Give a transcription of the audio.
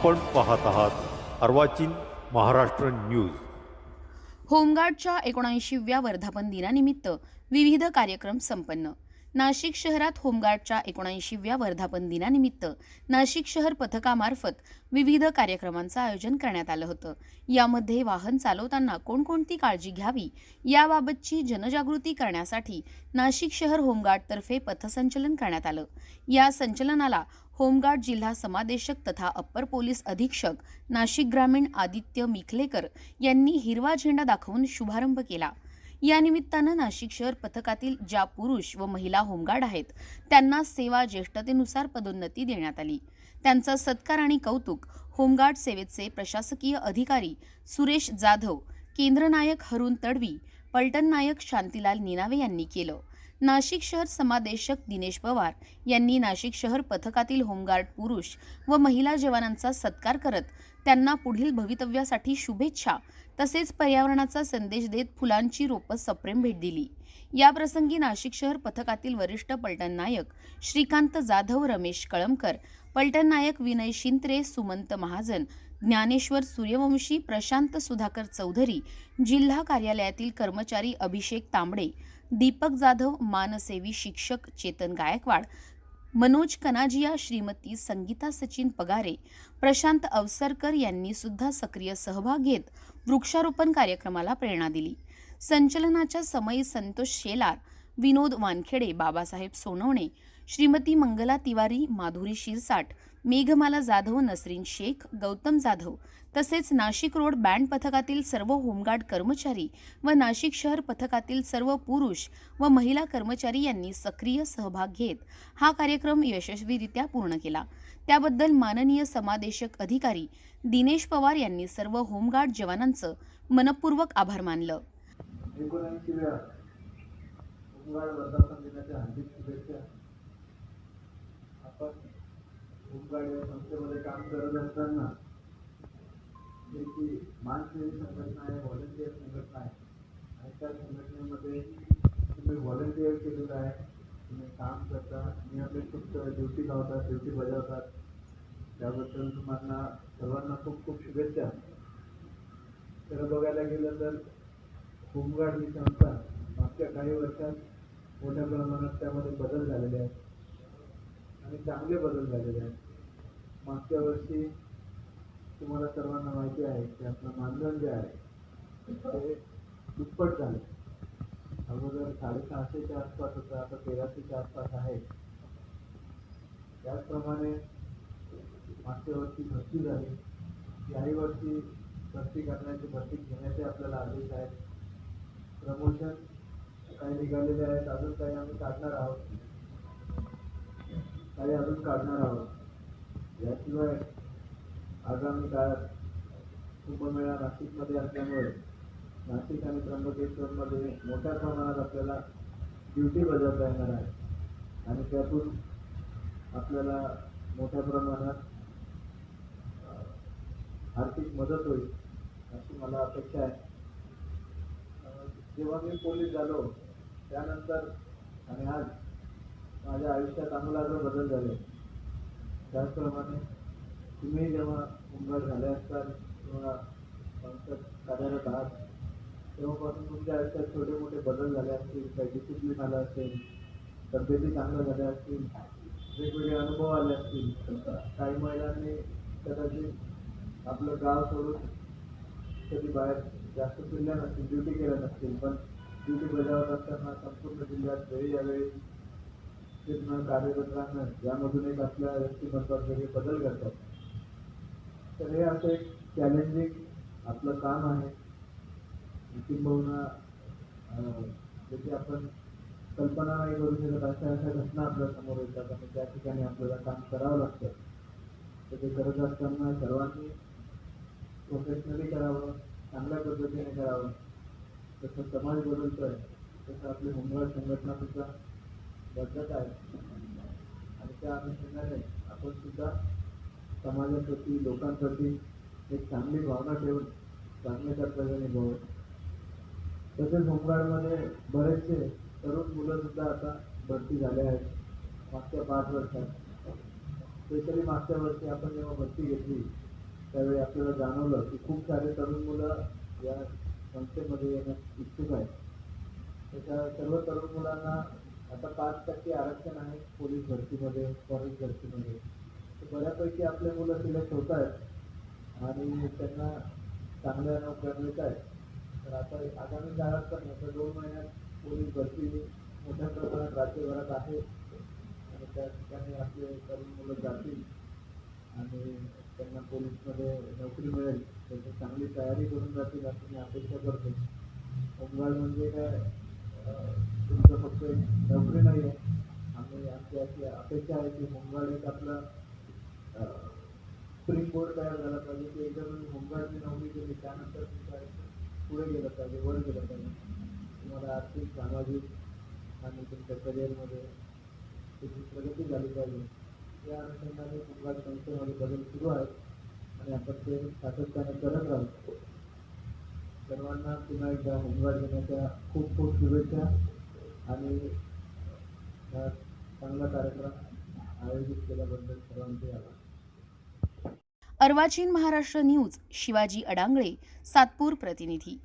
आपण पाहत आहात अर्वाचीन महाराष्ट्र न्यूज। होमगार्डच्या 79व्या वर्धापन दिनानिमित्त विविध कार्यक्रम संपन्न। नाशिक शहरात होमगार्डच्या 79व्या वर्धापन दिनानिमित्त नाशिक शहर पथकामार्फत विविध कार्यक्रमांचं आयोजन करण्यात आलं होतं। यामध्ये वाहन चालवताना कोणकोणती काळजी घ्यावी याबाबतची जनजागृती करण्यासाठी नाशिक शहर होमगार्डतर्फे पथसंचलन करण्यात आलं। या संचलनाला होमगार्ड जिल्हा समादेशक तथा अप्पर पोलीस अधीक्षक नाशिक ग्रामीण आदित्य मिखलेकर यांनी हिरवा झेंडा दाखवून शुभारंभ केला। या निमित्तानं नाशिक शहर पथकातील ज्या पुरुष व महिला होमगार्ड आहेत त्यांना सेवा ज्येष्ठतेनुसार पदोन्नती देण्यात आली। त्यांचा सत्कार आणि कौतुक होमगार्ड सेवेचे प्रशासकीय अधिकारी सुरेश जाधव, केंद्र नायक हरुण तडवी, पलटण नायक शांतीलाल निनावे यांनी केलं। नाशिक शहर समादेशक दिनेश पवार यांनी नाशिक शहर पथकातील होमगार्ड पुरुष व महिला जवानांचा सत्कार करत त्यांना पुढील भवितव्यासाठी शुभेच्छा तसेच पर्यावरणाचा संदेश देत फुलांची रोपं सप्रेम भेट दिली। या प्रसंगी नाशिक शहर पथकातील वरिष्ठ पलटण नायक श्रीकांत जाधव, रमेश कळमकर, पलटण नायक विनय शिंत्रे, सुमंत महाजन, ज्ञानेश्वर सूर्यवंशी, प्रशांत सुधाकर चौधरी, जिल्हा कार्यालयातील कर्मचारी अभिषेक तांबडे, दीपक जाधव, मानसेवी शिक्षक चेतन गायकवाड, मनोज कनाजिया, श्रीमती संगीता सचिन पगारे, प्रशांत अवसरकर यांनी सुद्धा सक्रिय सहभाग घेत वृक्षारोपण कार्यक्रमाला प्रेरणा दिली। संचलनाच्या समयी संतोष शेलार, विनोद वानखेडे, बाबासाहेब सोनवणे, श्रीमती मंगला तिवारी, माधुरी शिरसाट, मेघमाला जाधव, नसरीन शेख, गौतम जाधव तसेच नाशिक रोड बँड पथकातील सर्व होमगार्ड कर्मचारी व नाशिक शहर पथकातील सर्व पुरुष व महिला कर्मचारी यांनी सक्रिय सहभाग घेत हा कार्यक्रम यशस्वीरित्या पूर्ण केला। त्याबद्दल माननीय समादेशक अधिकारी दिनेश पवार यांनी सर्व होमगार्ड जवानांचं मनपूर्वक आभार मानलं। होमगार्ड या संस्थेमध्ये काम करत असताना त्याची मानसेवी संघटना आहे, व्हॉलंटियर संघटना आहे आणि त्या संघटनेमध्ये तुम्ही व्हॉलंटियर केलेलं आहे, तुम्ही काम करता, नियमित ड्युटी लावतात, ड्युटी बजावतात, त्याबद्दल तुम्हाला सर्वांना खूप खूप शुभेच्छा। तर बघायला गेलं तर होमगार्ड ही संस्था मागच्या काही वर्षात मोठ्या प्रमाणात त्यामध्ये बदल झालेले आहेत आणि चांगले बदल झालेले आहेत। मागच्या वर्षी तुम्हाला सर्वांना माहिती आहे की आपलं मानधन जे आहे ते दुप्पट झाले। अगोदर 650च्या आसपास होतं, आता 1300च्या आसपास आहे। त्याचप्रमाणे मागच्या वर्षी भरती झाली, याही वर्षी भरती घेण्याचे आपल्याला आदेश आहेत। प्रमोशन काही निघालेले आहेत, अजून काही आम्ही काढणार आहोत, काही अजून काढणार आहोत। याशिवाय आगामी काळात कुंभमेळा नाशिकमध्ये असल्यामुळे नाशिक आणि त्र्यंबकेश्वरमध्ये मोठ्या प्रमाणात आपल्याला ड्युटी बजावता येणार आहे आणि त्यातून आपल्याला मोठ्या प्रमाणात आर्थिक मदत होईल अशी मला अपेक्षा आहे। जेव्हा मी पोलीस झालो त्यानंतर आणि आज माझ्या आयुष्यात आमूलाग्र बदल झाले। त्याचप्रमाणे तुम्ही जेव्हा होमगार्ड झाले असताल किंवा संसद कार्यरत आहात तेव्हापासून तुमच्या आयुष्यात छोटे मोठे बदल झाले असतील, काही डिसिप्लिन आलं असेल, तब्येती चांगल्या झाल्या असतील, वेगवेगळे अनुभव आले असतील। काही महिलांनी कदाचित आपलं गाव सोडून कधी बाहेर जास्त फिरल्या नसतील, ड्युटी केल्या नसतील, पण ड्युटी बजावत असताना संपूर्ण जिल्ह्यात वेळोवेळी फिरणं, कार्यरत राहणं यामधून एक आपल्या व्यक्तिमत्वात वेगळे बदल घडतात। तर हे असं एक चॅलेंजिंग आपलं काम आहे, किंबहुना ज्याची आपण कल्पना नाही करू शकत अशा घटना आपल्या समोर येतात आणि त्या ठिकाणी आपल्याला काम करावं लागतं। तर ते करत असताना सर्वांनी प्रोफेशनली करावं, चांगल्या पद्धतीने करावं। जसं समाज बदलतोय तसं आपली होमगार्ड संघटना सुद्धा बदलत आहे आणि त्या अनुषंगाने आपण सुद्धा समाजाप्रती, लोकांप्रती एक चांगली भावना ठेवून चांगले कर्तव्य निभावं। तसेच होमगार्डमध्ये बरेचसे तरुण मुलं सुद्धा आता भरती झाले आहेत मागच्या 5 वर्षात। स्पेशली मागच्या वर्षी आपण जेव्हा भरती घेतली त्यावेळी आपल्याला जाणवलं की खूप सारे तरुण मुलं या संस्थेमध्ये येण्यास इच्छुक आहेत. त्याच्या सर्व तरुण मुलांना आता 5% आरक्षण आहे पोलीस भरतीमध्ये, फॉरेस्ट भरतीमध्ये. तर बऱ्यापैकी आपले मुलं सिलेक्ट होत आहेत आणि त्यांना चांगल्या नोकऱ्या मिळत आहेत. तर आता आगामी काळात पण आता 2 महिन्यात पोलीस भरती मोठ्या प्रमाणात राज्यभरात आहे आणि त्या ठिकाणी आपले तरुण मुलं जातील आणि त्यांना पोलीसमध्ये नोकरी मिळेल त्याची चांगली तयारी करून जातील असं मी अपेक्षा करतो. होमगार्ड म्हणजे काय तुमचं फक्त एक नोकरी नाही आहे. आमची अशी अपेक्षा आहे की होमगार्ड एक आपला स्प्रिंग बोर्ड तयार झाला पाहिजे की एकदा तुम्ही होमगार्डची नोकरी केली त्यानंतर तुमचं आयुष्य पुढे गेलं पाहिजे, वर गेलं पाहिजे. तुम्हाला आर्थिक, सामाजिक आणि तुमच्या करिअरमध्ये तुमची प्रगती झाली पाहिजे. या अनुषंगाने होमगार्ड संस्थेमध्ये बदल सुरू आहेत आणि आपण ते सातत्याने करत राहू. सर्वांना पुन्हा एकदा होमगार्ड दिनाच्या खूप खूप शुभेच्छा आणि हा चांगला कार्यक्रम आयोजित केल्याबद्दल सर्वांचे आभार. अर्वाचीन महाराष्ट्र न्यूज शिवाजी अडांगळे, सातपूर प्रतिनिधी.